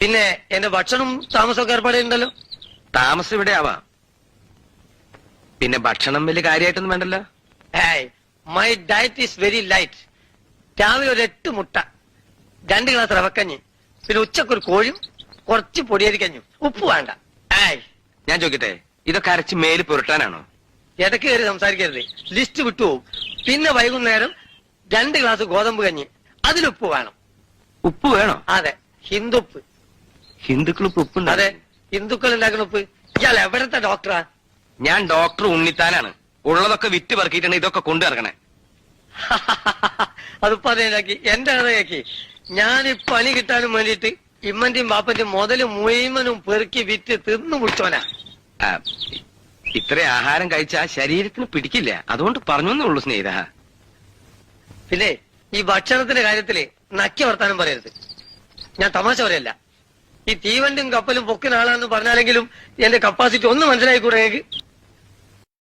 പിന്നെ എന്റെ ഭക്ഷണം താമസമൊക്കെ ഏർപ്പാടുണ്ടല്ലോ. താമസം ഇവിടെ ആവാം, പിന്നെ ഭക്ഷണം വലിയ കാര്യമായിട്ടൊന്നും വേണ്ടല്ലോ. My diet is very light. രാവിലെ ഒരു 8 മുട്ട, 2 ഗ്ലാസ് റവക്കഞ്ഞി, പിന്നെ ഉച്ചക്കൊരു കോഴിയും കുറച്ച് പൊടിയരിക്കഞ്ഞു, ഉപ്പ് വേണ്ട. ഞാൻ ചോദിക്കട്ടെ, ഇതൊക്കെ അരച്ച് മേല് പുരട്ടാനാണോ? ഇടയ്ക്ക് കയറി സംസാരിക്കരുത്, ലിസ്റ്റ് വിട്ടുപോകും. പിന്നെ വൈകുന്നേരം 2 ഗ്ലാസ് ഗോതമ്പ് കഞ്ഞി, അതിലുപ്പ് വേണം. ഉപ്പ് വേണോ? അതെ, ഹിന്ദുപ്പ്. ഹിന്ദുക്കൾ ഉപ്പുണ്ട്? അതെ, ഹിന്ദുക്കൾ ഉണ്ടാക്കുന്ന ഉപ്പ്. ഇയാൾ എവിടത്തെ ഡോക്ടറാ? ഞാൻ ഡോക്ടർ ഉണ്ണിത്താനാണ്. ഉള്ളതൊക്കെ വിറ്റ് പറക്കിയിട്ടാണ് ഇതൊക്കെ കൊണ്ടിറങ്ങണേ. അതിപ്പോ അതേലാക്കി എന്റെ കഥയാക്കി. ഞാൻ ഈ പണി കിട്ടാനും വേണ്ടിയിട്ട് ഇമ്മന്റെയും ബാപ്പന്റെയും മുതല് മുഴുവനും പെറുക്കി വിറ്റ് തിന്നു മുടിച്ചോനാ. ഇത്ര ആഹാരം കഴിച്ചാൽ ശരീരത്തിന് പിടിക്കില്ല, അതുകൊണ്ട് പറഞ്ഞു ഉള്ളൂ സ്നേഹിത. പിന്നെ ഈ ഭക്ഷണത്തിന്റെ കാര്യത്തില് നക്കി വർത്താനം പറയരുത്. ഞാൻ തമാശ പറയല്ല. ഈ തീവണ്ടിയും കപ്പലും പൊക്കുന്ന ആളാന്ന് പറഞ്ഞാലെങ്കിലും എന്റെ കപ്പാസിറ്റി ഒന്ന് മനസ്സിലാക്കി കൂടെ.